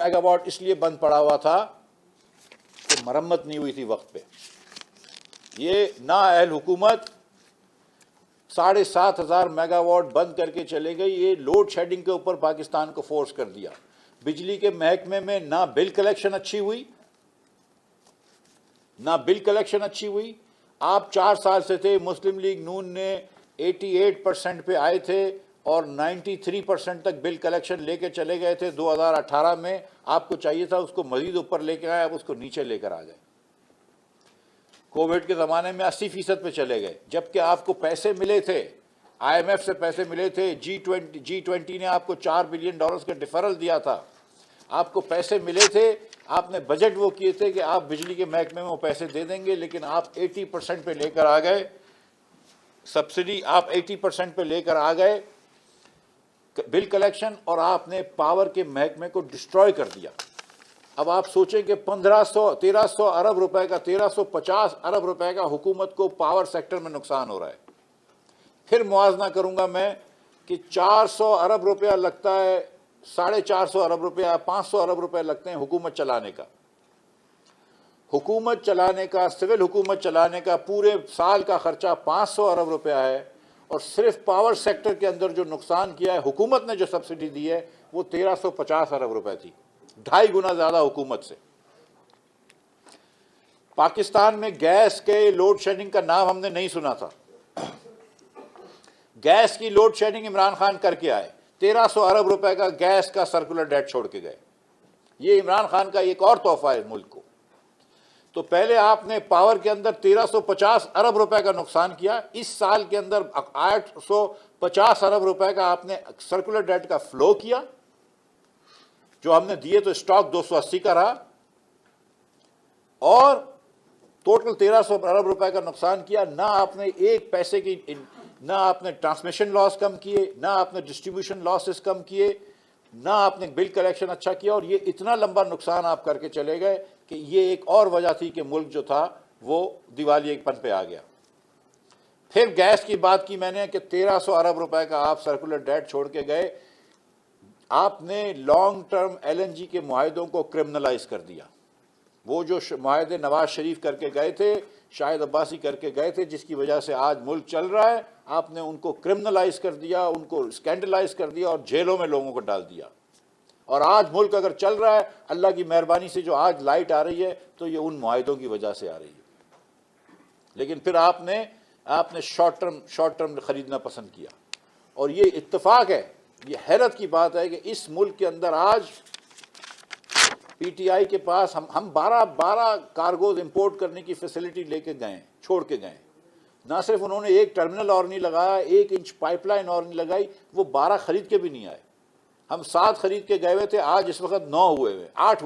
Mega what اس لیے بند پڑا ہوا تھا کہ مرمت نہیں ہوئی تھی وقت پہ. یہ نااہل حکومت 7,500 میگا واٹ بند کر کے چلے گئی. یہ لوڈ شیڈنگ کے اوپر پاکستان کو فورس کر دیا. بجلی کے محکمے میں نہ بل کلیکشن اچھی ہوئی. آپ 4 سال سے تھے, مسلم لیگ نون نے 88% پہ آئے تھے اور 93% تک بل کلیکشن لے کے چلے گئے تھے 2018 میں. آپ کو چاہیے تھا اس کو مزید اوپر لے کے آئے, اب اس کو نیچے لے کر آ گئے. کووڈ کے زمانے میں 80% پہ چلے گئے, جبکہ آپ کو پیسے ملے تھے, آئی ایم ایف سے پیسے ملے تھے, G20 نے آپ کو $4 بلین کا ڈیفرل دیا تھا, آپ کو پیسے ملے تھے. آپ نے بجٹ وہ کیے تھے کہ آپ بجلی کے محکمے میں وہ پیسے دے دیں گے, لیکن آپ 80% پہ لے کر آ گئے سبسڈی, آپ 80% پہ لے کر آ گئے بل کلیکشن, اور آپ نے پاور کے محکمے کو ڈسٹروائے کر دیا. اب آپ سوچیں کہ 1300 ارب روپے کا 1350 ارب روپے کا حکومت کو پاور سیکٹر میں نقصان ہو رہا ہے. پھر موازنہ کروں گا میں کہ 400 ارب روپیہ لگتا ہے, 450 ارب روپیہ, 500 ارب روپے لگتے ہیں حکومت چلانے کا. سول حکومت چلانے کا پورے سال کا خرچہ 500 ارب روپیہ ہے, اور صرف پاور سیکٹر کے اندر جو نقصان کیا ہے حکومت نے, جو سبسڈی دی ہے, وہ 1350 ارب روپے تھی, 2.5 گنا زیادہ حکومت سے. پاکستان میں گیس کے لوڈ شیڈنگ کا نام ہم نے نہیں سنا تھا. گیس کی لوڈ شیڈنگ عمران خان کر کے آئے, 1300 ارب روپے کا گیس کا سرکولر ڈیٹ چھوڑ کے گئے. یہ عمران خان کا ایک اور تحفہ ہے ملک کو. تو پہلے آپ نے پاور کے اندر 1350 ارب روپے کا نقصان کیا, اس سال کے اندر 850 ارب روپے کا آپ نے سرکولر ڈیٹ کا فلو کیا, جو ہم نے دیے تو اسٹاک 280 کا رہا, اور ٹوٹل 1300 ارب روپے کا نقصان کیا. نہ آپ نے ایک پیسے کی, نہ آپ نے ٹرانسمیشن لاس کم کیے, نہ آپ نے ڈسٹریبیوشن لاسز کم کیے, نہ آپ نے بل کلیکشن اچھا کیا, اور یہ اتنا لمبا نقصان آپ کر کے چلے گئے کہ یہ ایک اور وجہ تھی کہ ملک جو تھا وہ دیوالیے پن پہ آ گیا. پھر گیس کی بات کی میں نے کہ 1300 ارب روپے کا آپ سرکولر ڈیٹ چھوڑ کے گئے. آپ نے لانگ ٹرم LNG کے معاہدوں کو کرمنلائز کر دیا. وہ جو معاہدے نواز شریف کر کے گئے تھے, شاہد عباسی کر کے گئے تھے, جس کی وجہ سے آج ملک چل رہا ہے, آپ نے ان کو کرمنلائز کر دیا, ان کو اسکینڈلائز کر دیا, اور جیلوں میں لوگوں کو ڈال دیا. اور آج ملک اگر چل رہا ہے اللہ کی مہربانی سے, جو آج لائٹ آ رہی ہے تو یہ ان معاہدوں کی وجہ سے آ رہی ہے. لیکن پھر آپ نے شارٹ ٹرم خریدنا پسند کیا, اور یہ اتفاق ہے, یہ حیرت کی بات ہے کہ اس ملک کے اندر آج PTI کے پاس ہم 12 کارگوز امپورٹ کرنے کی فیسلٹی لے کے گئے, چھوڑ کے گئے. نہ صرف انہوں نے ایک ٹرمینل اور نہیں لگایا, 1 انچ پائپ لائن اور نہیں لگائی, وہ 12 خرید کے بھی نہیں آئے. ہم 7 خرید کے گئے ہوئے تھے, آج اس وقت 8 ہوئے ہوئے, ہاں 8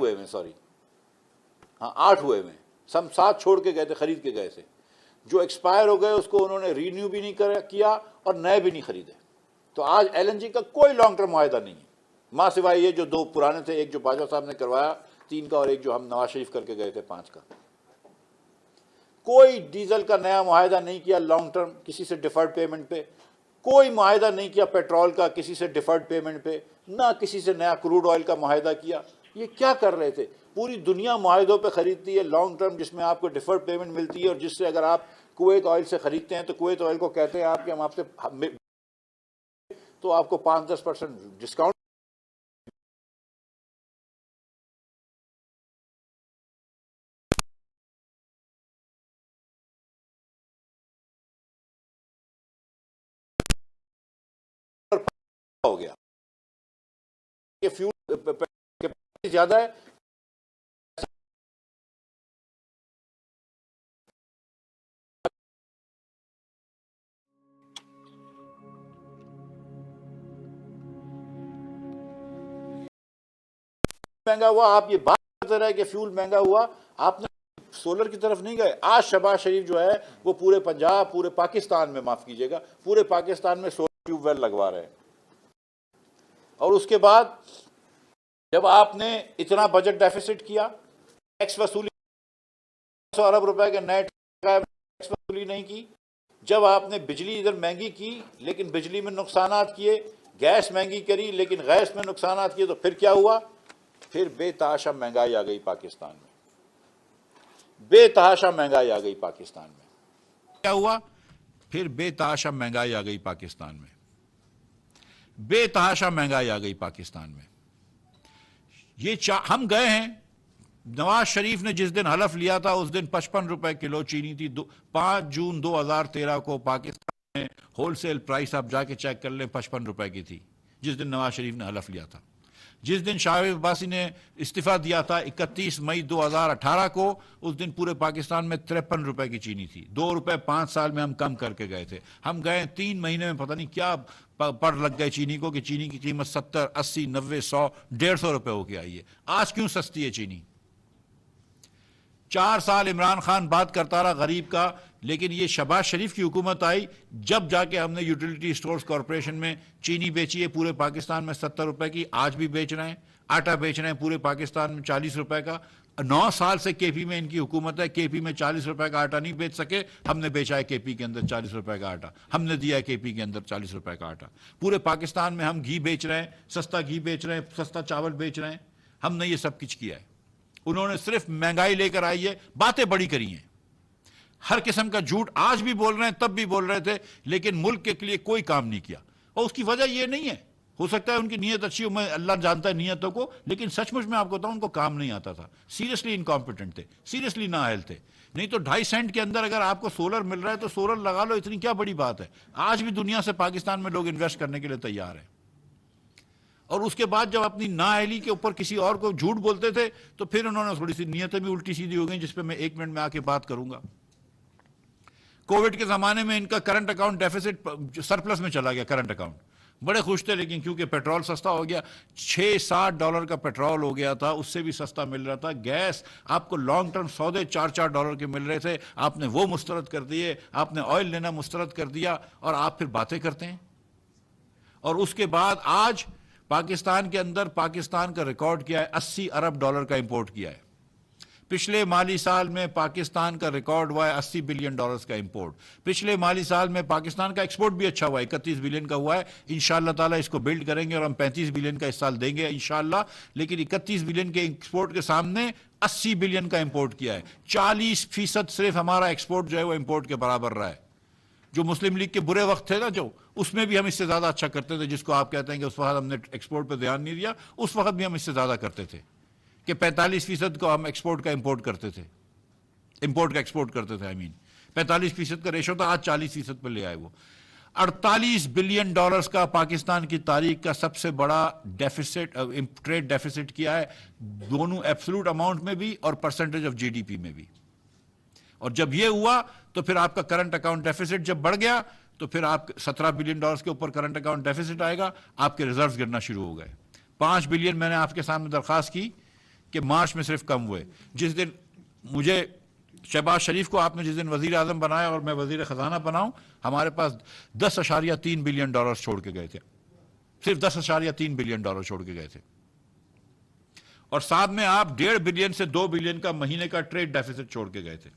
ہوئے ہوئے. ہم 7 چھوڑ کے گئے تھے, خرید کے گئے تھے. جو ایکسپائر ہو گئے اس کو انہوں نے رینیو بھی نہیں کیا اور نئے بھی نہیں خریدے. تو آج LNG کا کوئی لانگ ٹرم معاہدہ نہیں ہے, ماں سوائے یہ جو 2 پرانے تھے, ایک جو باجوہ صاحب نے کروایا 3 کا, اور ایک جو ہم نواز شریف کر کے گئے تھے 5 کا. کوئی ڈیزل کا نیا معاہدہ نہیں کیا لانگ ٹرم کسی سے ڈیفرڈ پیمنٹ پہ, کوئی معاہدہ نہیں کیا پیٹرول کا کسی سے ڈیفرڈ پیمنٹ پہ, نہ کسی سے نیا کروڈ آئل کا معاہدہ کیا. یہ کیا کر رہے تھے؟ پوری دنیا معاہدوں پہ خریدتی ہے لانگ ٹرم, جس میں آپ کو ڈیفرڈ پیمنٹ ملتی ہے, اور جس سے اگر آپ کویت آئل سے خریدتے ہیں تو کویت آئل کو کہتے ہیں آپ کہ ہم آپ سے تو آپ کو 5-10% ڈسکاؤنٹ. ہو گیا کہ فیول زیادہ ہے, مہنگا ہوا. آپ یہ بات کرتے رہے کہ فیول مہنگا ہوا, آپ نے سولر کی طرف نہیں گئے. آج شہباز شریف جو ہے وہ پورے پنجاب, پورے پاکستان میں, معاف کیجیے گا, پورے پاکستان میں سولر ٹیوب ویل لگوا رہے ہیں. اور اس کے بعد جب آپ نے اتنا بجٹ ڈیفیسٹ کیا, ٹیکس وصولی 100 ارب روپے کے نئے ٹیکس وصولی نہیں کی, جب آپ نے بجلی ادھر مہنگی کی لیکن بجلی میں نقصانات کیے, گیس مہنگی کری لیکن گیس میں نقصانات کیے, تو پھر کیا ہوا؟ پھر بے تحاشا مہنگائی آ گئی پاکستان میں، بے تحاشا مہنگائی آ گئی پاکستان میں. کیا ہوا؟ پھر بے تحاشا مہنگائی آ گئی پاکستان میں، بے تحاشا مہنگائی آ گئی پاکستان میں. ہم گئے ہیں، نواز شریف نے جس دن حلف لیا تھا اس دن 55 روپے کلو چینی تھی. 5 جون 2013 کو پاکستان میں ہول سیل پرائس آپ جا کے چیک کر لیں 55 روپے کی تھی جس دن نواز شریف نے حلف لیا تھا. جس دن شاہد عباسی نے استعفیٰ دیا تھا 31 مئی 2018 کو، اس دن پورے پاکستان میں 53 روپے کی چینی تھی. 2 روپے 5 سال میں ہم کم کر کے گئے تھے. ہم گئے 3 مہینے میں پتہ نہیں کیا پڑ لگ گئے چینی کو کہ چینی کی قیمت 70 80 90 100 150 روپے ہو کے آئی ہے. آج کیوں سستی ہے چینی؟ 4 سال عمران خان بات کرتا رہا غریب کا، لیکن یہ شہباز شریف کی حکومت آئی جب جا کے ہم نے یوٹیلیٹی اسٹورز کارپوریشن میں چینی بیچی ہے پورے پاکستان میں 70 روپے کی. آج بھی بیچ رہے ہیں. آٹا بیچ رہے ہیں پورے پاکستان میں 40 روپے کا. 9 سال سے کے پی میں ان کی حکومت ہے. کے پی میں 40 روپے کا آٹا نہیں بیچ سکے. ہم نے بیچا ہے کے پی کے اندر 40 روپے کا آٹا. ہم نے دیا ہے کے پی کے اندر 40 روپے کا آٹا. پورے پاکستان میں ہم گھی بیچ رہے ہیں، سستا گھی بیچ رہے ہیں، سستا چاول بیچ رہے ہیں. ہم نے یہ سب کچھ کیا ہے. انہوں نے صرف مہنگائی لے کر آئی ہے، باتیں بڑی کری ہیں، ہر قسم کا جھوٹ آج بھی بول رہے ہیں، تب بھی بول رہے تھے، لیکن ملک کے لیے کوئی کام نہیں کیا. اور اس کی وجہ یہ نہیں ہے، ہو سکتا ہے ان کی نیت اچھی ہو، میں اللہ جانتا ہے نیتوں کو، لیکن سچ مچ میں آپ کو بتاؤں ان کو کام نہیں آتا تھا. سیریسلی انکمپیٹنٹ تھے، سیریسلی نااہل تھے. نہیں تو 2.5 سینٹ کے اندر اگر آپ کو سولر مل رہا ہے تو سولر لگا لو، اتنی کیا بڑی بات ہے. آج بھی دنیا سے پاکستان میں لوگ انویسٹ کرنے کے لیے تیار ہیں. اور اس کے بعد جب اپنی نااہلی کے اوپر کسی اور کو جھوٹ بولتے تھے تو پھر انہوں نے تھوڑی سی نیتیں بھی الٹی سیدھی ہو گئیں، جس پہ میں 1 منٹ میں آ کے بات کروں گا. کووڈ کے زمانے میں ان کا کرنٹ اکاؤنٹ ڈیفیسٹ سرپلس میں چلا گیا. کرنٹ اکاؤنٹ بڑے خوش تھے، لیکن کیونکہ پیٹرول سستا ہو گیا، $6-7 کا پیٹرول ہو گیا تھا، اس سے بھی سستا مل رہا تھا. گیس آپ کو لانگ ٹرم سودے $4 کے مل رہے تھے، آپ نے وہ مسترد کر دیے. آپ نے آئل لینا مسترد کر دیا، اور آپ پھر باتیں کرتے ہیں. اور اس کے بعد آج پاکستان کے اندر پاکستان کا ریکارڈ کیا ہے، $80 ارب کا امپورٹ کیا ہے. پچھلے مالی سال میں پاکستان کا ریکارڈ ہوا ہے $80 بلین کا امپورٹ. پچھلے مالی سال میں پاکستان کا ایکسپورٹ بھی اچھا ہوا ہے، 31 بلین کا ہوا ہے. انشاءاللہ تعالیٰ اس کو بلڈ کریں گے اور ہم 35 بلین کا اس سال دیں گے انشاءاللہ. لیکن 31 بلین کے ایکسپورٹ کے سامنے 80 بلین کا امپورٹ کیا ہے. 40% صرف ہمارا ایکسپورٹ جو ہے وہ امپورٹ کے برابر رہا ہے. جو مسلم لیگ کے برے وقت تھے نا، جو اس میں بھی ہم اس سے زیادہ اچھا کرتے تھے، جس کو آپ کہتے ہیں کہ اس وقت ہم نے ایکسپورٹ پہ دھیان نہیں دیا، اس وقت بھی ہم اس سے زیادہ کرتے تھے کہ 45% کو ہم ایکسپورٹ کا امپورٹ کرتے تھے، امپورٹ کا ایکسپورٹ کرتے تھے. 45% کا ریشو تھا، آج 40% پہ لے آئے. وہ $48 بلین کا پاکستان کی تاریخ کا سب سے بڑا ڈیفیسٹ، ٹریڈ ڈیفیسٹ کیا ہے، دونوں ایبسولوٹ اماؤنٹ میں بھی اور percentage of G D P میں بھی. اور جب یہ ہوا تو پھر آپ کا کرنٹ اکاؤنٹ ڈیفیسٹ جب بڑھ گیا تو پھر آپ $17 بلین کے اوپر کرنٹ اکاؤنٹ ڈیفیسٹ آئے گا. آپ کے ریزروز گرنا شروع ہو گئے. 5 بلین میں نے آپ کے سامنے درخواست کی کہ مارچ میں صرف کم ہوئے. جس دن مجھے شہباز شریف کو آپ نے جس دن وزیر اعظم بنایا اور میں وزیر خزانہ بناؤں، ہمارے پاس $10.3 بلین چھوڑ کے گئے تھے. صرف $10.3 بلین چھوڑ کے گئے تھے. اور ساتھ میں آپ 1.5 بلین سے 2 بلین کا مہینے کا ٹریڈ ڈیفیسٹ چھوڑ کے گئے تھے.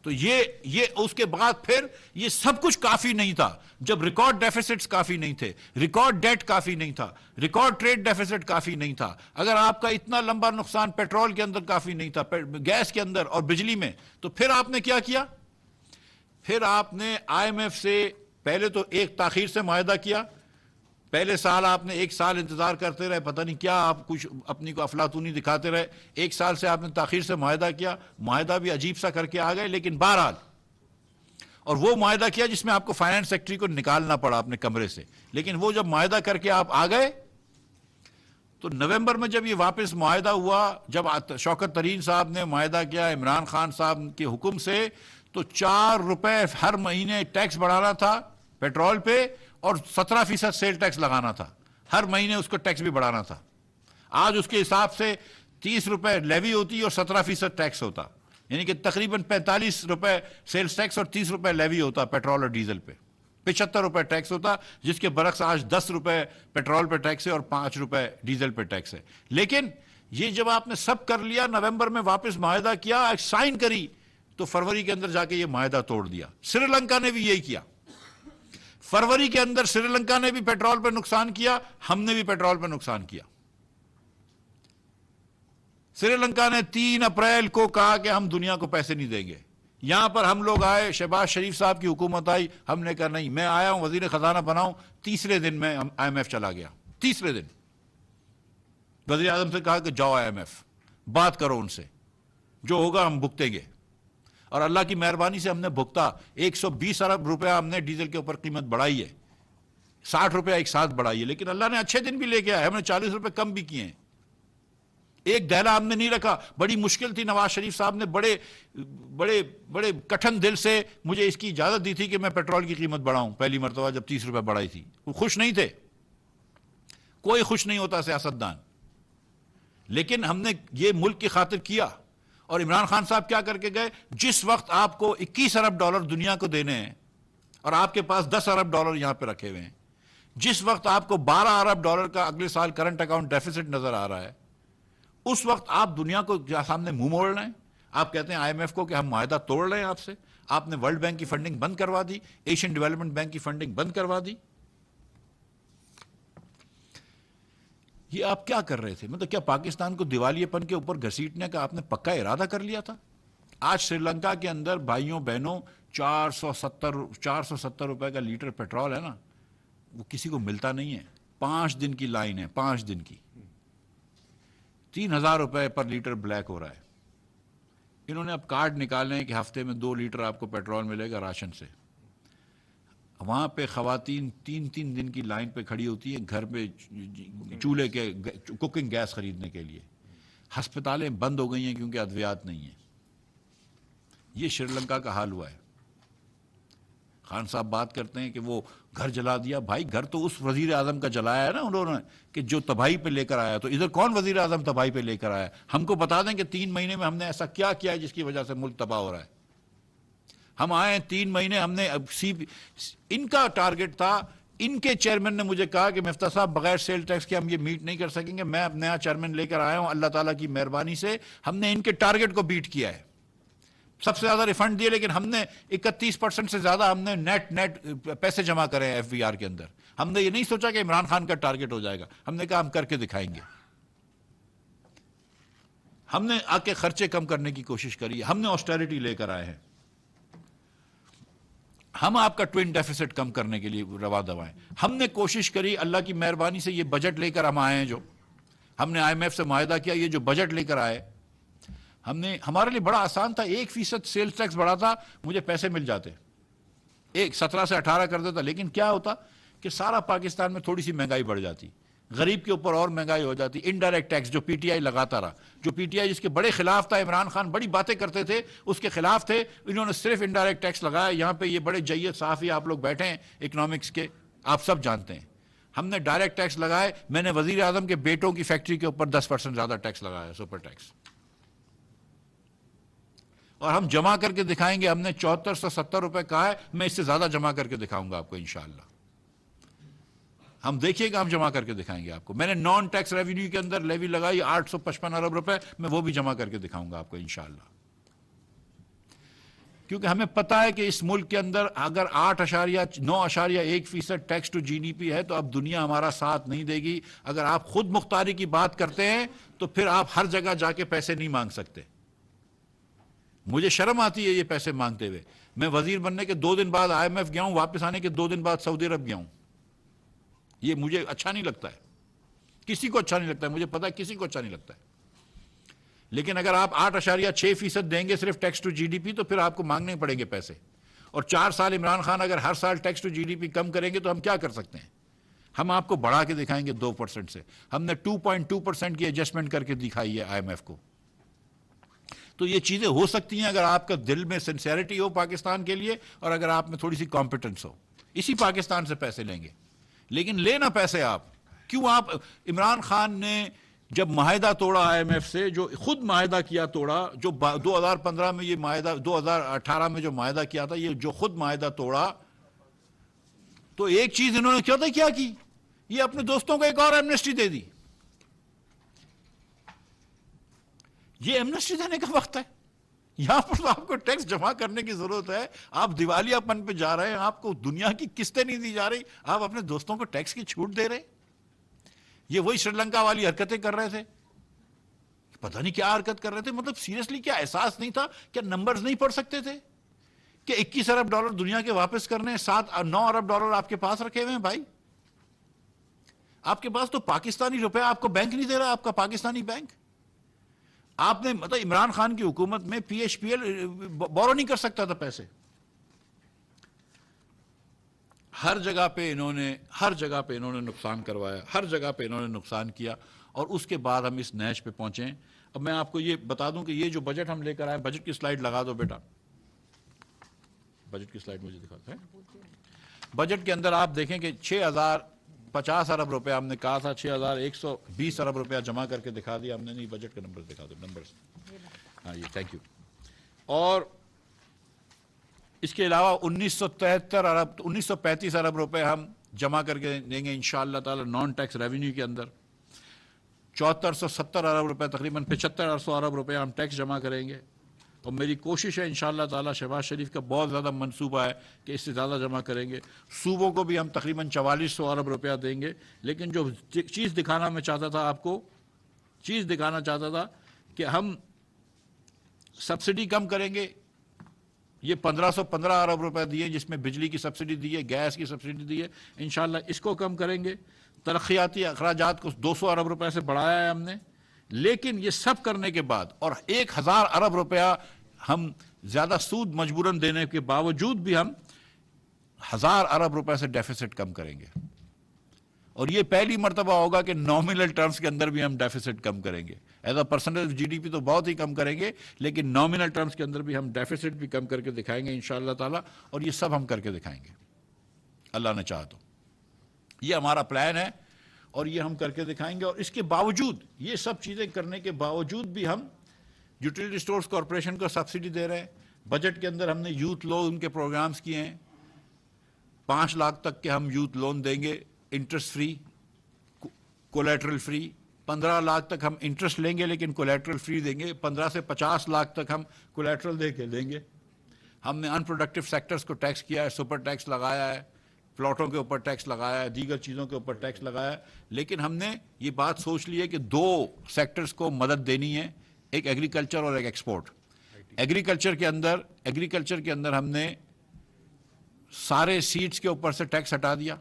تو یہ اس کے بعد پھر یہ سب کچھ کافی نہیں تھا. جب ریکارڈ ڈیفیسٹس کافی نہیں تھے، ریکارڈ ڈیٹ کافی نہیں تھا، ریکارڈ ٹریڈ ڈیفیسٹ کافی نہیں تھا، اگر آپ کا اتنا لمبا نقصان پیٹرول کے اندر کافی نہیں تھا، گیس کے اندر اور بجلی میں، تو پھر آپ نے کیا کیا؟ پھر آپ نے آئی ایم ایف سے پہلے تو ایک تاخیر سے معاہدہ کیا. پہلے سال آپ نے 1 سال انتظار کرتے رہے، پتہ نہیں کیا آپ کچھ اپنی کو افلاطونی دکھاتے رہے. 1 سال سے آپ نے تاخیر سے معاہدہ کیا. معاہدہ بھی عجیب سا کر کے آ گئے، لیکن بہرحال، اور وہ معاہدہ کیا جس میں آپ کو فائنانس سیکٹری کو نکالنا پڑا اپنے کمرے سے. لیکن وہ جب معاہدہ کر کے آپ آ گئے تو نومبر میں جب یہ واپس معاہدہ ہوا، جب شوکت ترین صاحب نے معاہدہ کیا عمران خان صاحب کے حکم سے، تو $4 ہر مہینے ٹیکس بڑھانا تھا پیٹرول پہ اور 17% سیل ٹیکس لگانا تھا. ہر مہینے اس کو ٹیکس بھی بڑھانا تھا. آج اس کے حساب سے $30 لیوی ہوتی اور 17% ٹیکس ہوتا، یعنی کہ تقریباً $45 سیلز ٹیکس اور $30 لیوی ہوتا پیٹرول اور ڈیزل پہ. $75 ٹیکس ہوتا، جس کے برعکس آج $10 پیٹرول پہ ٹیکس ہے اور $5 ڈیزل پہ ٹیکس ہے. لیکن یہ جب آپ نے سب کر لیا، نومبر میں واپس معاہدہ کیا، سائن کری، تو فروری کے اندر جا کے یہ معاہدہ توڑ دیا. سری لنکا نے بھی یہی کیا. فروری کے اندر سری لنکا نے بھی پیٹرول پہ نقصان کیا، ہم نے بھی پیٹرول پہ نقصان کیا. سری لنکا نے 3 اپریل کو کہا کہ ہم دنیا کو پیسے نہیں دیں گے. یہاں پر ہم لوگ آئے, شہباز شریف صاحب کی حکومت آئی, ہم نے کہا نہیں, میں آیا ہوں وزیر خزانہ بناؤں. تیسرے دن میں IMF چلا گیا. تیسرے دن وزیر اعظم سے کہا کہ جاؤ IMF, بات کرو ان سے, جو ہوگا ہم بھگتیں گے. اور اللہ کی مہربانی سے ہم نے بھگتا. 120 ارب روپیہ ہم نے ڈیزل کے اوپر قیمت بڑھائی ہے, 60 روپیہ ایک ساتھ بڑھائی ہے, لیکن اللہ نے اچھے دن بھی لے کے آئے, ہم نے 40 روپے کم بھی کیے ہیں. ایک دہلا ہم نے نہیں رکھا. بڑی مشکل تھی, نواز شریف صاحب نے بڑے بڑے بڑے کٹھن دل سے مجھے اس کی اجازت دی تھی کہ میں پیٹرول کی قیمت بڑھاؤں. پہلی مرتبہ جب 30 روپے بڑھائی تھی, وہ خوش نہیں تھے. کوئی خوش نہیں ہوتا سیاستدان, لیکن ہم نے یہ ملک کی خاطر کیا. اور عمران خان صاحب کیا کر کے گئے, جس وقت آپ کو 21 ارب ڈالر دنیا کو دینے ہیں اور آپ کے پاس 10 ارب ڈالر یہاں پہ رکھے ہوئے ہیں, جس وقت آپ کو 12 ارب ڈالر کا اگلے سال کرنٹ اکاؤنٹ ڈیفیسٹ نظر آ رہا ہے, اس وقت آپ دنیا کو سامنے منہ موڑ رہے ہیں. آپ کہتے ہیں IMF کو کہ ہم معاہدہ توڑ رہے ہیں آپ سے. آپ نے ورلڈ بینک کی فنڈنگ بند کروا دی, ایشین ڈیولپمنٹ بینک کی فنڈنگ بند کروا دی. یہ آپ کیا کر رہے تھے؟ مطلب کیا پاکستان کو دیوالیے پن کے اوپر گھسیٹنے کا آپ نے پکا ارادہ کر لیا تھا؟ آج سری لنکا کے اندر بھائیوں بہنوں 470 روپے کا لیٹر پیٹرول ہے نا, وہ کسی کو ملتا نہیں ہے. 5 دن کی لائن ہے, 5 دن کی, 3000 روپے پر لیٹر بلیک ہو رہا ہے. انہوں نے اب کارڈ نکالے ہیں کہ ہفتے میں 2 لیٹر آپ کو پیٹرول ملے گا راشن سے. وہاں پہ خواتین 3 دن کی لائن پہ کھڑی ہوتی ہیں گھر پہ چولہے کے کوکنگ گیس خریدنے کے لیے. ہسپتالیں بند ہو گئی ہیں کیونکہ ادویات نہیں ہیں. یہ سری لنکا کا حال ہوا ہے. خان صاحب بات کرتے ہیں کہ وہ گھر جلا دیا. بھائی گھر تو اس وزیر اعظم کا جلایا ہے نا انہوں نے, کہ جو تباہی پہ لے کر آیا. تو ادھر کون وزیر اعظم تباہی پہ لے کر آیا؟ ہم کو بتا دیں کہ 3 مہینے میں ہم نے ایسا کیا کیا ہے جس کی وجہ سے ملک تباہ ہو رہا ہے. ہم آئے 3 مہینے, ہم نے ان کا ٹارگٹ تھا. ان کے چیئرمین نے مجھے کہا کہ مفتاح صاحب بغیر سیل ٹیکس کے ہم یہ میٹ نہیں کر سکیں گے. میں اب نیا چیئرمین لے کر آیا ہوں, اللہ تعالیٰ کی مہربانی سے ہم نے ان کے ٹارگٹ کو بیٹ کیا ہے. سب سے زیادہ ریفنڈ دیے, لیکن ہم نے 31% سے زیادہ ہم نے نیٹ پیسے جمع کرے ہیں FVR کے اندر. ہم نے یہ نہیں سوچا کہ عمران خان کا ٹارگٹ ہو جائے گا. ہم نے کہا ہم کر کے دکھائیں گے. ہم نے آ کے خرچے کم کرنے کی کوشش کری. ہم نے آسٹیرٹی لے کر آئے ہیں. ہم آپ کا ٹوئن ڈیفیسٹ کم کرنے کے لیے روا دوائیں. ہم نے کوشش کری, اللہ کی مہربانی سے یہ بجٹ لے کر ہم آئے ہیں, جو ہم نے IMF سے معاہدہ کیا, یہ جو بجٹ لے کر آئے, ہم نے, ہمارے لیے بڑا آسان تھا. 1% سیلز ٹیکس بڑھا تھا, مجھے پیسے مل جاتے. 17 سے 18 کر دیتا. لیکن کیا ہوتا کہ سارا پاکستان میں تھوڑی سی مہنگائی بڑھ جاتی, غریب کے اوپر اور مہنگائی ہو جاتی. انڈائریکٹ ٹیکس جو PTI لگاتا رہا, جو PTI جس کے بڑے خلاف تھا, عمران خان بڑی باتیں کرتے تھے, اس کے خلاف تھے. انہوں نے صرف انڈائریکٹ ٹیکس لگایا. یہاں پہ یہ بڑے جید صحافی آپ لوگ بیٹھے ہیں اکنامکس کے, آپ سب جانتے ہیں. ہم نے ڈائریکٹ ٹیکس لگائے. میں نے وزیر اعظم کے بیٹوں کی فیکٹری کے اوپر 10% زیادہ ٹیکس لگایا, سپر ٹیکس. اور ہم جمع کر کے دکھائیں گے. ہم نے 7470 روپے کہا ہے, میں اس سے زیادہ جمع کر کے دکھاؤں گا آپ کو انشاءاللہ. ہم دیکھیے گا, ہم جمع کر کے دکھائیں گے آپ کو. میں نے نان ٹیکس ریونیو کے اندر لیوی لگائی 855 ارب روپے, میں وہ بھی جمع کر کے دکھاؤں گا آپ کو انشاءاللہ. کیونکہ ہمیں پتا ہے کہ اس ملک کے اندر اگر 8.9% ٹیکس ٹو GDP ہے تو اب دنیا ہمارا ساتھ نہیں دے گی. اگر آپ خود مختاری کی بات کرتے ہیں تو پھر آپ ہر جگہ جا کے پیسے نہیں مانگ سکتے. مجھے شرم آتی ہے یہ پیسے مانگتے ہوئے. میں وزیر بننے کے 2 دن بعد IMF گیا ہوں, واپس آنے کے 2 دن بعد سعودی عرب گیا ہوں. یہ مجھے اچھا نہیں لگتا ہے, کسی کو اچھا نہیں لگتا ہے, مجھے پتا ہے کسی کو اچھا نہیں لگتا ہے. لیکن اگر آپ 8.6% دیں گے صرف ٹیکس ٹو GDP تو پھر آپ کو مانگنے پڑیں گے پیسے. اور 4 سال عمران خان اگر ہر سال ٹیکس ٹو GDP کم کریں گے تو ہم کیا کر سکتے ہیں؟ ہم آپ کو بڑھا کے دکھائیں گے 2% سے. ہم نے 2.2% کی ایڈجسٹمنٹ کر کے دکھائی ہے IMF کو. تو یہ چیزیں ہو سکتی ہیں اگر آپ کا دل میں سنسیئرٹی ہو پاکستان کے لیے, اور اگر آپ میں تھوڑی سی کمپیٹنس ہو. اسی پاکستان سے پیسے لیں گے, لیکن لینا پیسے آپ کیوں؟ آپ عمران خان نے جب معاہدہ توڑا IMF سے, جو خود معاہدہ کیا توڑا, جو 2015 میں یہ معاہدہ, 2018 میں جو معاہدہ کیا تھا, یہ جو خود معاہدہ توڑا, تو ایک چیز انہوں نے کیا کی, یہ اپنے دوستوں کو ایک اور ایمنسٹی دے دی. یہ ایمنسٹی دینے کا وقت ہے. یہاں پر تو آپ کو ٹیکس جمع کرنے کی ضرورت ہے. آپ دیوالیہ پن پہ جا رہے ہیں, آپ کو دنیا کی قسطیں نہیں دی جا رہی, آپ اپنے دوستوں کو ٹیکس کی چھوٹ دے رہے ہیں. یہ وہی سری لنکا والی حرکتیں کر رہے تھے. پتہ نہیں کیا حرکت کر رہے تھے. مطلب سیریسلی کیا احساس نہیں تھا؟ کیا نمبرز نہیں پڑھ سکتے تھے کہ 21 ارب ڈالر دنیا کے واپس کرنے، 9 ارب ڈالر آپ کے پاس رکھے ہوئے ہیں بھائی. آپ کے پاس تو پاکستانی روپے آپ کو بینک نہیں دے رہا، آپ کا پاکستانی بینک. آپ نے مطلب عمران خان کی حکومت میں P H P L borrow نہیں کر سکتا تھا پیسے. ہر جگہ پہ انہوں نے نقصان کروایا، ہر جگہ پہ انہوں نے نقصان کیا، اور اس کے بعد ہم اس نیش پہ پہنچے ہیں. اب میں آپ کو یہ بتا دوں کہ یہ جو بجٹ ہم لے کر آئے، بجٹ کی سلائیڈ لگا دو بیٹا، بجٹ کی سلائیڈ مجھے دکھاتا ہے. بجٹ کے اندر آپ دیکھیں کہ 6050 ارب روپے ہم نے کہا تھا، 6120 ارب روپیہ جمع کر کے دکھا دیا ہم نے. نہیں، بجٹ کا نمبر دکھا دو، نمبرز. ہاں یہ تھینک یو. اور اس کے علاوہ 1935 ارب روپے ہم جمع کر کے دیں گے انشاءاللہ تعالی نان ٹیکس ریونیو کے اندر. 7470 ارب روپے، تقریباً 7500 ارب روپے ہم ٹیکس جمع کریں گے. اور میری کوشش ہے انشاءاللہ تعالی، شہباز شریف کا بہت زیادہ منصوبہ ہے کہ اس سے زیادہ جمع کریں گے. صوبوں کو بھی ہم تقریباً 4400 ارب روپیہ دیں گے. لیکن جو چیز دکھانا میں چاہتا تھا آپ کو، کہ ہم سبسڈی کم کریں گے. یہ 1515 ارب روپے دیے جس میں بجلی کی سبسڈی دی ہے، گیس کی سبسڈی دی ہے، انشاءاللہ اس کو کم کریں گے. ترقیاتی اخراجات کو 200 ارب روپے سے بڑھایا ہے ہم نے. لیکن یہ سب کرنے کے بعد اور 1000 ارب روپیہ ہم زیادہ سود مجبوراً دینے کے باوجود بھی ہم 1000 ارب روپے سے ڈیفیسٹ کم کریں گے. اور یہ پہلی مرتبہ ہوگا کہ نامنل ٹرمز کے اندر بھی ہم ڈیفیسٹ کم کریں گے. As a percentage G D P تو بہت ہی کم کریں گے، لیکن نامنل ٹرمز کے اندر بھی ہم ڈیفیسٹ بھی کم کر کے دکھائیں گے انشاءاللہ تعالی. اور یہ سب ہم کر کے دکھائیں گے اللہ نے چاہا تو. یہ ہمارا پلان ہے اور یہ ہم کر کے دکھائیں گے. اور اس کے باوجود، یہ سب چیزیں کرنے کے باوجود بھی ہم یوٹیلیٹی اسٹورز کارپوریشن کو سبسڈی دے رہے ہیں. بجٹ کے اندر ہم نے یوتھ لون کے پروگرامز کیے ہیں. 5 لاکھ تک کے ہم یوتھ لون دیں گے، interest free, collateral free. 15 lakh تک ہم انٹرسٹ لیں گے لیکن کولیٹرل فری دیں گے. 15 سے 50 لاکھ تک ہم کولیٹرل دے کے دیں گے. ہم نے ان پروڈکٹیو سیکٹرز کو ٹیکس کیا ہے، سپر ٹیکس لگایا ہے، پلاٹوں کے اوپر ٹیکس لگایا ہے، دیگر چیزوں کے اوپر ٹیکس لگایا ہے. لیکن ہم نے یہ بات سوچ لی ہے کہ 2 سیکٹرز کو مدد دینی ہے، ایک ایگریکلچر اور ایک ایکسپورٹ. ایگریکلچر کے اندر ہم نے سارے سیڈز کے اوپر سے ٹیکس ہٹا دیا.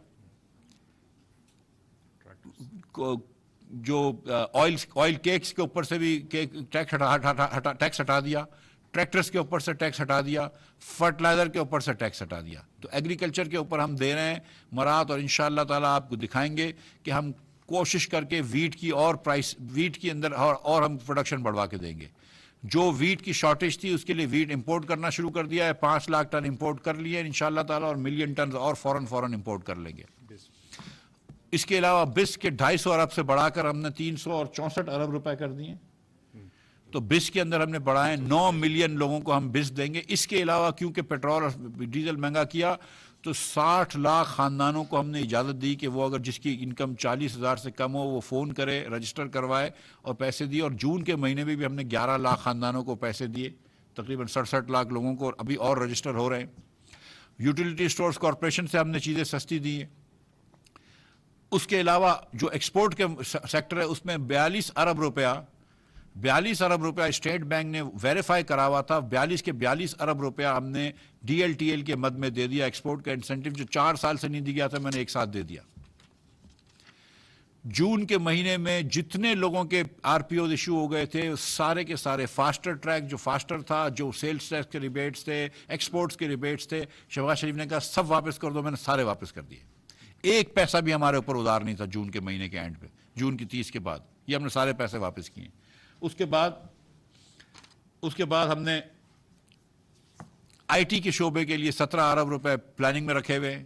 جو آئل کیکس کے اوپر سے بھی ٹیکس ہٹا دیا. ٹریکٹرز کے اوپر سے ٹیکس ہٹا دیا. فرٹیلائزر کے اوپر سے ٹیکس ہٹا دیا. تو ایگریکلچر کے اوپر ہم دے رہے ہیں مراد. اور انشاءاللہ تعالیٰ آپ کو دکھائیں گے کہ ہم کوشش کر کے ویٹ کی اور پرائس، ویٹ کے اندر اور ہم پروڈکشن بڑھوا کے دیں گے. جو ویٹ کی شارٹیج تھی اس کے لیے ویٹ امپورٹ کرنا شروع کر دیا ہے. 5 لاکھ ٹن امپورٹ کر لیے انشاءاللہ تعالیٰ، اور ملین ٹن اور فوراً امپورٹ کر لیں گے. اس کے علاوہ بس کے 250 ارب سے بڑھا کر ہم نے 364 ارب روپے کر دیے. تو بس کے اندر ہم نے بڑھائے 9 ملین لوگوں کو ہم بس دیں گے. اس کے علاوہ کیونکہ پیٹرول اور ڈیزل مہنگا کیا تو 60 لاکھ خاندانوں کو ہم نے اجازت دی کہ وہ اگر جس کی انکم 40,000 سے کم ہو وہ فون کرے، رجسٹر کروائے اور پیسے دیے. اور جون کے مہینے میں بھی ہم نے 11 لاکھ خاندانوں کو پیسے دیے، تقریباً 67 لاکھ لوگوں کو ابھی اور رجسٹر ہو رہے ہیں. یوٹیلیٹی اسٹورز کارپوریشن سے ہم نے چیزیں سستی دی ہیں. اس کے علاوہ جو ایکسپورٹ کے سیکٹر ہے اس میں 42 ارب روپیہ اسٹیٹ بینک نے ویریفائی کرا ہوا تھا. 42 ارب روپیہ ہم نے ڈی ایل ٹی ایل کے مد میں دے دیا. ایکسپورٹ کا انسینٹیو جو 4 سال سے نہیں دیا تھا میں نے ایک ساتھ دے دیا. جون کے مہینے میں جتنے لوگوں کے آر پی اوز ایشو ہو گئے تھے سارے کے سارے فاسٹر ٹریک جو فاسٹر تھا، جو سیلز ٹیکس کے ریبیٹس تھے، ایکسپورٹس کے ریبیٹس تھے، شہباز شریف نے کہا سب واپس کر دو. میں نے سارے واپس کر دیے. ایک پیسہ بھی ہمارے اوپر ادھار نہیں تھا جون کے مہینے کے اینڈ پہ. جون کی 30 کے بعد یہ ہم نے سارے پیسے واپس کیے. اس کے بعد ہم نے آئی ٹی کے شعبے کے لیے 17 ارب روپے پلاننگ میں رکھے ہوئے.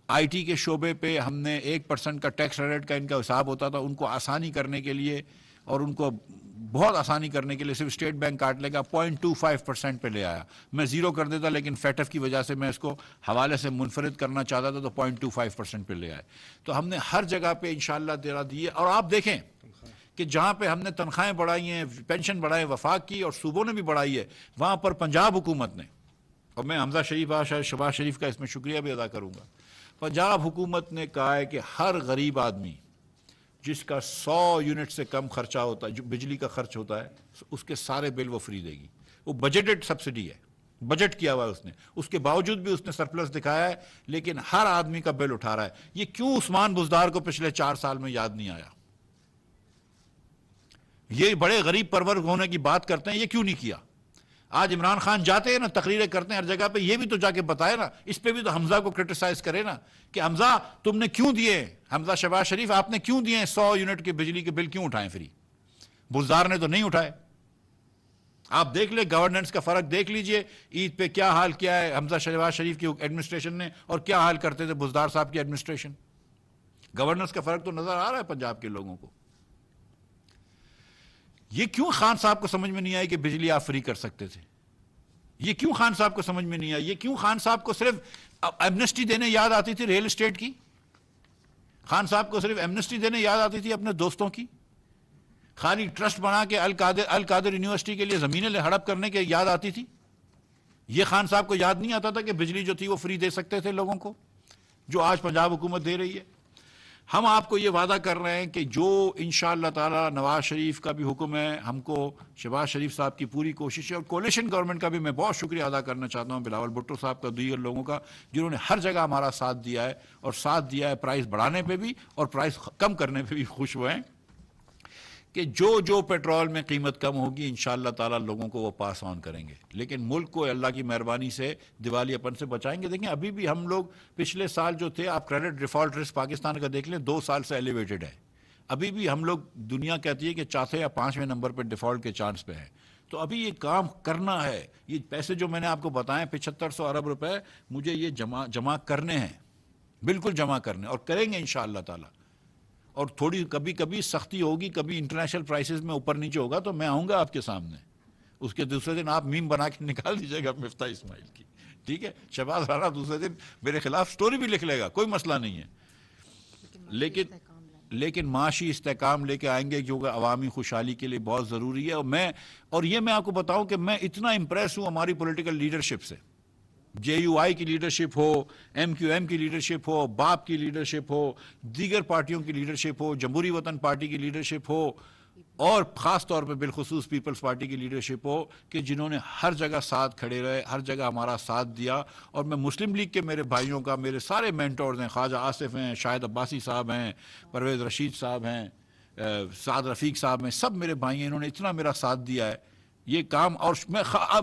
آئی ٹی کے شعبے پہ ہم نے 1% کا ٹیکس ریٹ کا ان کا حساب ہوتا تھا، ان کو آسانی کرنے کے لیے اور ان کو بہت آسانی کرنے کے لیے صرف اسٹیٹ بینک کاٹ لے گا 0.25% پہ لے آیا. میں 0 کر دیتا لیکن فیٹف کی وجہ سے میں اس کو حوالے سے منفرد کرنا چاہتا تھا تو 0.25% پہ لے آئے. تو ہم نے ہر جگہ پہ انشاءاللہ تیرا دیے. اور آپ دیکھیں کہ جہاں پہ ہم نے تنخواہیں بڑھائی ہیں، پینشن بڑھائے وفاق کی اور صوبوں نے بھی بڑھائی ہے، وہاں پر پنجاب حکومت نے، اور میں حمزہ شریف شہباز شریف کا اس میں شکریہ بھی ادا کروں گا، پنجاب حکومت نے کہا ہے کہ ہر غریب آدمی جس کا 100 یونٹ سے کم خرچہ ہوتا ہے، جو بجلی کا خرچ ہوتا ہے، اس کے سارے بل وہ فری دے گی. وہ بجٹڈ سبسڈی ہے، بجٹ کیا ہوا ہے اس نے، اس کے باوجود بھی اس نے سرپلس دکھایا ہے، لیکن ہر آدمی کا بل اٹھا رہا ہے. یہ کیوں عثمان بزدار کو پچھلے 4 سال میں یاد نہیں آیا؟ یہ بڑے غریب پرور ہونے کی بات کرتے ہیں، یہ کیوں نہیں کیا؟ آج عمران خان جاتے ہیں نا، تقریریں کرتے ہیں ہر جگہ پہ، یہ بھی تو جا کے بتائے نا، اس پہ بھی تو حمزہ کو کرٹیسائز کرے نا کہ حمزہ تم نے کیوں دیے، حمزہ شہباز شریف آپ نے کیوں دیے 100 یونٹ کے بجلی کے بل کیوں اٹھائیں فری؟ بزدار نے تو نہیں اٹھائے. آپ دیکھ لیں گورننس کا فرق دیکھ لیجئے، عید پہ کیا حال کیا ہے حمزہ شہباز شریف کی ایڈمنسٹریشن نے اور کیا حال کرتے تھے بزدار صاحب کی ایڈمنسٹریشن. گورننس کا فرق تو نظر آ رہا ہے پنجاب کے لوگوں کو. یہ کیوں خان صاحب کو سمجھ میں نہیں آئی کہ بجلی آپ فری کر سکتے تھے؟ یہ کیوں خان صاحب کو سمجھ میں نہیں آئی؟ یہ کیوں خان صاحب کو صرف ایمنسٹی دینے یاد آتی تھی ریل اسٹیٹ کی؟ خان صاحب کو صرف ایمنسٹی دینے یاد آتی تھی اپنے دوستوں کی؟ خالی ٹرسٹ بنا کے القادر یونیورسٹی کے لیے زمینیں ہڑپ کرنے کے یاد آتی تھی؟ یہ خان صاحب کو یاد نہیں آتا تھا کہ بجلی جو تھی وہ فری دے سکتے تھے لوگوں کو، جو آج پنجاب حکومت دے رہی ہے؟ ہم آپ کو یہ وعدہ کر رہے ہیں کہ جو انشاءاللہ تعالی نواز شریف کا بھی حکم ہے، ہم کو شہباز شریف صاحب کی پوری کوشش ہے، اور کولیشن گورنمنٹ کا بھی میں بہت شکریہ ادا کرنا چاہتا ہوں، بلاول بھٹو صاحب کا، دیگر لوگوں کا، جنہوں نے ہر جگہ ہمارا ساتھ دیا ہے، اور ساتھ دیا ہے پرائز بڑھانے پہ بھی اور پرائز کم کرنے پہ بھی خوش ہوئے ہیں کہ جو پیٹرول میں قیمت کم ہوگی انشاءاللہ تعالی لوگوں کو وہ پاس آن کریں گے، لیکن ملک کو اللہ کی مہربانی سے دیوالی اپن سے بچائیں گے. دیکھیں ابھی بھی ہم لوگ پچھلے سال جو تھے، آپ کریڈٹ ڈیفالٹ رسک پاکستان کا دیکھ لیں، 2 سال سے ایلیویٹڈ ہے. ابھی بھی ہم لوگ، دنیا کہتی ہے کہ 4 یا 5ویں نمبر پہ ڈیفالٹ کے چانس پہ ہیں. تو ابھی یہ کام کرنا ہے. یہ پیسے جو میں نے آپ کو بتائے 7500 ارب روپے، مجھے یہ جمع کرنے ہیں، بالکل جمع کرنے، اور کریں گے انشاءاللہ تعالی. اور تھوڑی کبھی کبھی سختی ہوگی، کبھی انٹرنیشنل پرائسز میں اوپر نیچے ہوگا تو میں آؤں گا آپ کے سامنے. اس کے دوسرے دن آپ میم بنا کے نکال دیجیے گا مفتاح اسماعیل کی، ٹھیک ہے؟ شہباز رانا دوسرے دن میرے خلاف سٹوری بھی لکھ لے گا، کوئی مسئلہ نہیں ہے. لیکن معاشی استحکام لے کے آئیں گے، جو کہ عوامی خوشحالی کے لیے بہت ضروری ہے. اور یہ میں آپ کو بتاؤں کہ میں اتنا امپریس ہوں ہماری پولیٹیکل لیڈرشپ سے، جے یو آئی کی لیڈرشپ ہو، ایم کیو ایم کی لیڈرشپ ہو، باپ کی لیڈرشپ ہو، دیگر پارٹیوں کی لیڈرشپ ہو، جمہوری وطن پارٹی کی لیڈرشپ ہو، اور خاص طور پہ بالخصوص پیپلز پارٹی کی لیڈرشپ ہو، کہ جنہوں نے ہر جگہ ساتھ کھڑے رہے، ہر جگہ ہمارا ساتھ دیا. اور میں مسلم لیگ کے میرے بھائیوں کا، میرے سارے مینٹورز ہیں، خواجہ آصف ہیں، شاہد عباسی صاحب ہیں، پرویز رشید صاحب ہیں، سعد رفیق صاحب ہیں، سب میرے بھائی ہیں، انہوں نے اتنا میرا ساتھ دیا ہے یہ کام. اور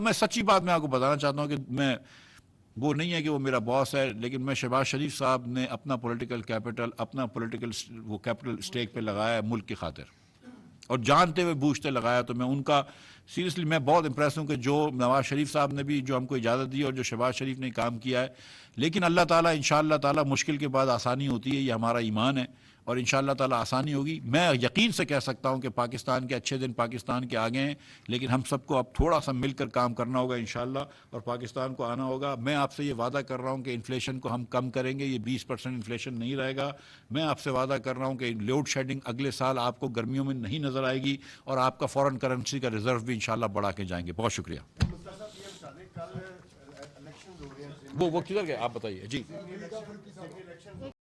میں سچی بات میں آپ کو بتانا چاہتا ہوں کہ میں، وہ نہیں ہے کہ وہ میرا باس ہے، لیکن میں شہباز شریف صاحب نے اپنا پولیٹیکل کیپٹل، اپنا پولیٹیکل وہ کیپٹل اسٹیک پہ لگایا ہے ملک کی خاطر، اور جانتے ہوئے بوجھتے لگایا. تو میں ان کا سیریسلی میں بہت امپریس ہوں کہ جو نواز شریف صاحب نے بھی جو ہم کو اجازت دی اور جو شہباز شریف نے کام کیا ہے. لیکن اللہ تعالیٰ انشاءاللہ تعالیٰ مشکل کے بعد آسانی ہوتی ہے، یہ ہمارا ایمان ہے، اور انشاءاللہ تعالیٰ آسانی ہوگی. میں یقین سے کہہ سکتا ہوں کہ پاکستان کے اچھے دن پاکستان کے آگے ہیں، لیکن ہم سب کو اب تھوڑا سا مل کر کام کرنا ہوگا انشاءاللہ، اور پاکستان کو آنا ہوگا. میں آپ سے یہ وعدہ کر رہا ہوں کہ انفلیشن کو ہم کم کریں گے، یہ 20% انفلیشن نہیں رہے گا. میں آپ سے وعدہ کر رہا ہوں کہ لوڈ شیڈنگ اگلے سال آپ کو گرمیوں میں نہیں نظر آئے گی، اور آپ کا فورن کرنسی کا ریزرو بھی انشاءاللہ بڑھا کے جائیں گے. بہت شکریہ. وہ کدھر گئے آپ بتائیے جی.